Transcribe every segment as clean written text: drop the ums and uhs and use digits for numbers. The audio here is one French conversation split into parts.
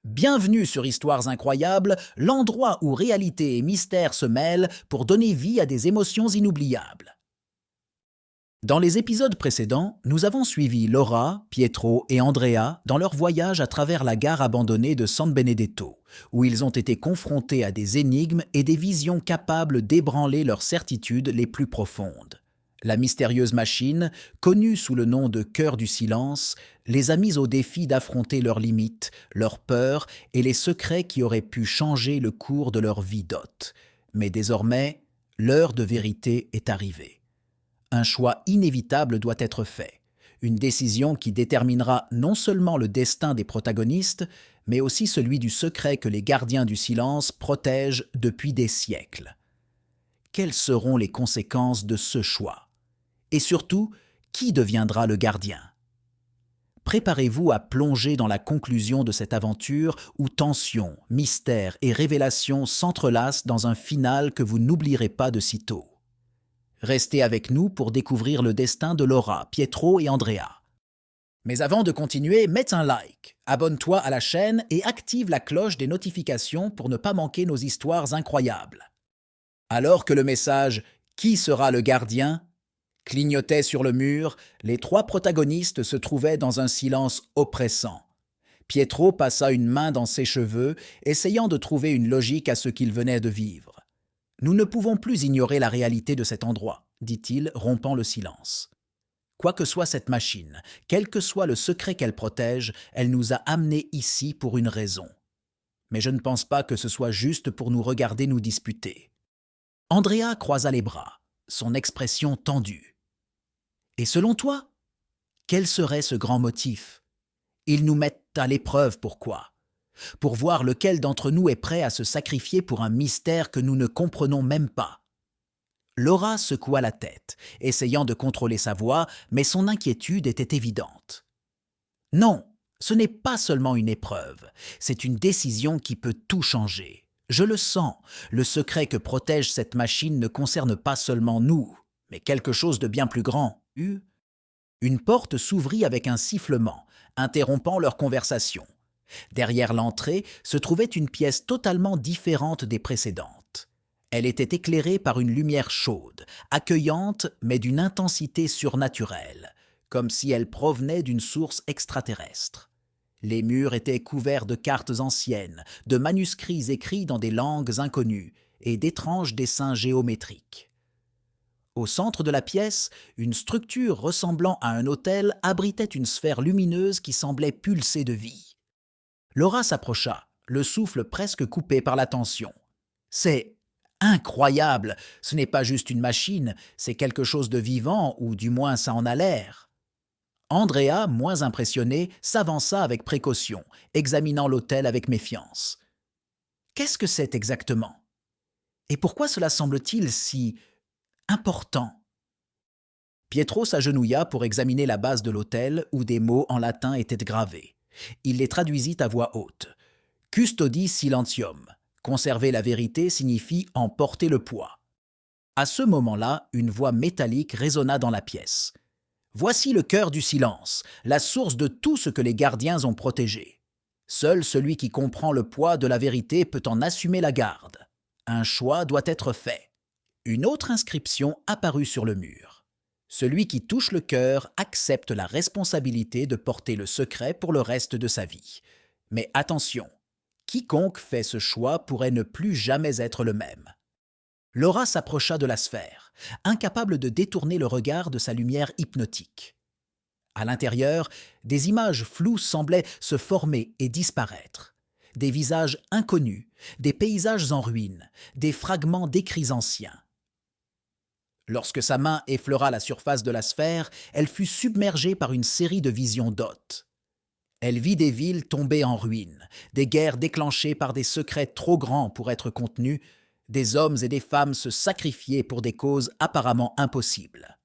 Bienvenue sur Histoires incroyables, l'endroit où réalité et mystère se mêlent pour donner vie à des émotions inoubliables. Dans les épisodes précédents, nous avons suivi Laura, Pietro et Andrea dans leur voyage à travers la gare abandonnée de San Benedetto, où ils ont été confrontés à des énigmes et des visions capables d'ébranler leurs certitudes les plus profondes. La mystérieuse machine, connue sous le nom de Cœur du Silence, les a mis au défi d'affronter leurs limites, leurs peurs et les secrets qui auraient pu changer le cours de leur vie d'hôte. Mais désormais, l'heure de vérité est arrivée. Un choix inévitable doit être fait, une décision qui déterminera non seulement le destin des protagonistes, mais aussi celui du secret que les gardiens du silence protègent depuis des siècles. Quelles seront les conséquences de ce choix? Et surtout, qui deviendra le gardien? Préparez-vous à plonger dans la conclusion de cette aventure où tension, mystère et révélation s'entrelacent dans un final que vous n'oublierez pas de sitôt. Restez avec nous pour découvrir le destin de Laura, Pietro et Andrea. Mais avant de continuer, mets un like, abonne-toi à la chaîne et active la cloche des notifications pour ne pas manquer nos histoires incroyables. Alors que le message « Qui sera le gardien ?» clignotait sur le mur, les trois protagonistes se trouvaient dans un silence oppressant. Pietro passa une main dans ses cheveux, essayant de trouver une logique à ce qu'il venait de vivre. « Nous ne pouvons plus ignorer la réalité de cet endroit », dit-il, rompant le silence. « Quoi que soit cette machine, quel que soit le secret qu'elle protège, elle nous a amenés ici pour une raison. Mais je ne pense pas que ce soit juste pour nous regarder nous disputer. » Andrea croisa les bras, son expression tendue. « Et selon toi, quel serait ce grand motif? Ils nous mettent à l'épreuve, pourquoi? Pour voir lequel d'entre nous est prêt à se sacrifier pour un mystère que nous ne comprenons même pas. » Laura secoua la tête, essayant de contrôler sa voix, mais son inquiétude était évidente. « Non, ce n'est pas seulement une épreuve, c'est une décision qui peut tout changer. Je le sens, le secret que protège cette machine ne concerne pas seulement nous, mais quelque chose de bien plus grand. » Une porte s'ouvrit avec un sifflement, interrompant leur conversation. Derrière l'entrée se trouvait une pièce totalement différente des précédentes. Elle était éclairée par une lumière chaude, accueillante mais d'une intensité surnaturelle, comme si elle provenait d'une source extraterrestre. Les murs étaient couverts de cartes anciennes, de manuscrits écrits dans des langues inconnues et d'étranges dessins géométriques. Au centre de la pièce, une structure ressemblant à un autel abritait une sphère lumineuse qui semblait pulser de vie. Laura s'approcha, le souffle presque coupé par la tension. « C'est incroyable! Ce n'est pas juste une machine, c'est quelque chose de vivant, ou du moins ça en a l'air. » Andrea, moins impressionné, s'avança avec précaution, examinant l'autel avec méfiance. « Qu'est-ce que c'est exactement? Et pourquoi cela semble-t-il si important? » Pietro s'agenouilla pour examiner la base de l'autel où des mots en latin étaient gravés. Il les traduisit à voix haute. « Custodi silentium » conserver la vérité signifie emporter le poids. À ce moment-là, une voix métallique résonna dans la pièce. « Voici le cœur du silence, la source de tout ce que les gardiens ont protégé. Seul celui qui comprend le poids de la vérité peut en assumer la garde. Un choix doit être fait. » Une autre inscription apparut sur le mur. « Celui qui touche le cœur accepte la responsabilité de porter le secret pour le reste de sa vie. Mais attention, quiconque fait ce choix pourrait ne plus jamais être le même. » Laura s'approcha de la sphère, incapable de détourner le regard de sa lumière hypnotique. À l'intérieur, des images floues semblaient se former et disparaître. Des visages inconnus, des paysages en ruine, des fragments d'écrits anciens. Lorsque sa main effleura la surface de la sphère, elle fut submergée par une série de visions d'hôtes. Elle vit des villes tombées en ruines, des guerres déclenchées par des secrets trop grands pour être contenus, des hommes et des femmes se sacrifier pour des causes apparemment impossibles.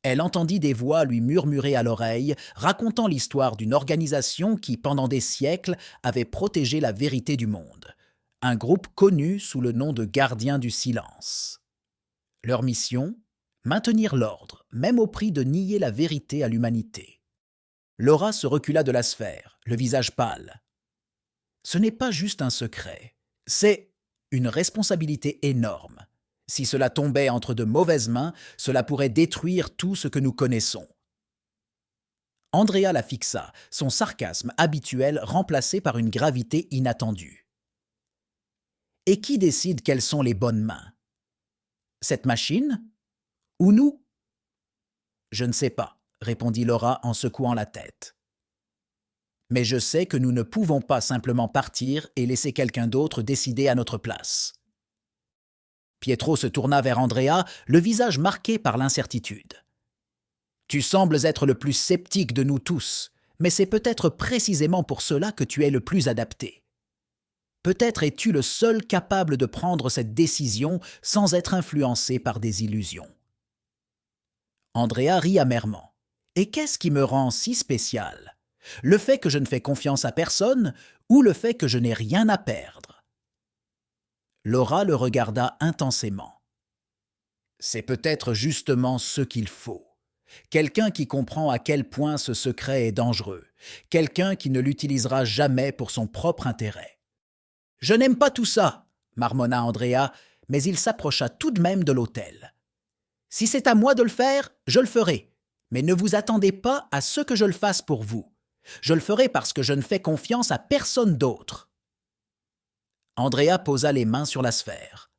Elle entendit des voix lui murmurer à l'oreille, racontant l'histoire d'une organisation qui, pendant des siècles, avait protégé la vérité du monde. Un groupe connu sous le nom de Gardiens du Silence. Leur mission ? Maintenir l'ordre, même au prix de nier la vérité à l'humanité. Laura se recula de la sphère, le visage pâle. Ce n'est pas juste un secret, c'est une responsabilité énorme. Si cela tombait entre de mauvaises mains, cela pourrait détruire tout ce que nous connaissons. Andrea la fixa, son sarcasme habituel remplacé par une gravité inattendue. Et qui décide quelles sont les bonnes mains? Cette machine? Ou nous? Je ne sais pas, répondit Laura en secouant la tête. Mais je sais que nous ne pouvons pas simplement partir et laisser quelqu'un d'autre décider à notre place. Pietro se tourna vers Andrea, le visage marqué par l'incertitude. Tu sembles être le plus sceptique de nous tous, mais c'est peut-être précisément pour cela que tu es le plus adapté. Peut-être es-tu le seul capable de prendre cette décision sans être influencé par des illusions. Andrea rit amèrement. Et qu'est-ce qui me rend si spécial? Le fait que je ne fais confiance à personne ou le fait que je n'ai rien à perdre? Laura le regarda intensément. C'est peut-être justement ce qu'il faut. Quelqu'un qui comprend à quel point ce secret est dangereux. Quelqu'un qui ne l'utilisera jamais pour son propre intérêt. « Je n'aime pas tout ça !» marmonna Andrea, mais il s'approcha tout de même de l'autel. « Si c'est à moi de le faire, je le ferai. Mais ne vous attendez pas à ce que je le fasse pour vous. Je le ferai parce que je ne fais confiance à personne d'autre. » Andrea posa les mains sur la sphère.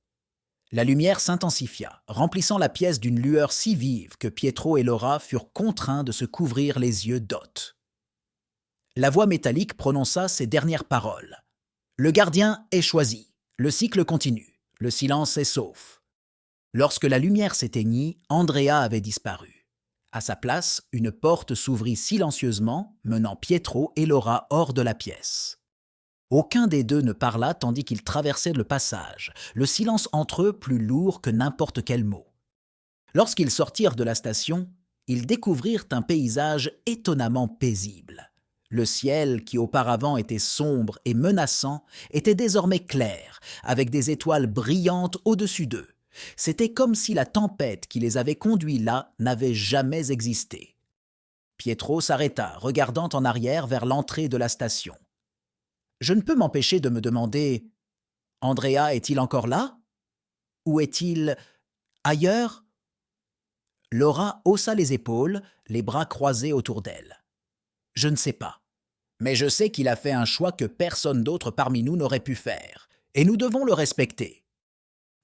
La lumière s'intensifia, remplissant la pièce d'une lueur si vive que Pietro et Laura furent contraints de se couvrir les yeux d'hôte. La voix métallique prononça ces dernières paroles. « Le gardien est choisi. Le cycle continue. Le silence est sauf. » Lorsque la lumière s'éteignit, Andrea avait disparu. À sa place, une porte s'ouvrit silencieusement, menant Pietro et Laura hors de la pièce. Aucun des deux ne parla tandis qu'ils traversaient le passage, le silence entre eux plus lourd que n'importe quel mot. Lorsqu'ils sortirent de la station, ils découvrirent un paysage étonnamment paisible. Le ciel, qui auparavant était sombre et menaçant, était désormais clair, avec des étoiles brillantes au-dessus d'eux. C'était comme si la tempête qui les avait conduits là n'avait jamais existé. Pietro s'arrêta, regardant en arrière vers l'entrée de la station. Je ne peux m'empêcher de me demander, Andrea est-il encore là? Ou est-il ailleurs? Laura haussa les épaules, les bras croisés autour d'elle. Je ne sais pas, mais je sais qu'il a fait un choix que personne d'autre parmi nous n'aurait pu faire, et nous devons le respecter.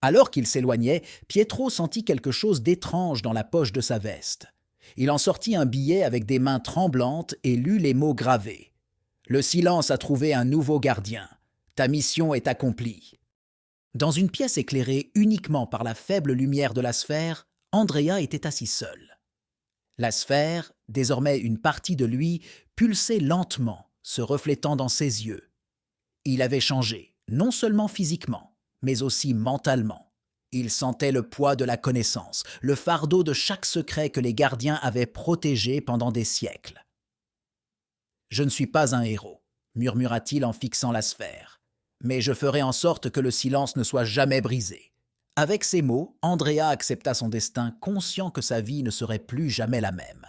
Alors qu'il s'éloignait, Pietro sentit quelque chose d'étrange dans la poche de sa veste. Il en sortit un billet avec des mains tremblantes et lut les mots gravés. Le silence a trouvé un nouveau gardien. Ta mission est accomplie. Dans une pièce éclairée uniquement par la faible lumière de la sphère, Andrea était assis seul. La sphère, désormais une partie de lui, pulsait lentement, se reflétant dans ses yeux. Il avait changé, non seulement physiquement, mais aussi mentalement. Il sentait le poids de la connaissance, le fardeau de chaque secret que les gardiens avaient protégé pendant des siècles. « Je ne suis pas un héros, » murmura-t-il en fixant la sphère. « Mais je ferai en sorte que le silence ne soit jamais brisé. » Avec ces mots, Andrea accepta son destin, conscient que sa vie ne serait plus jamais la même.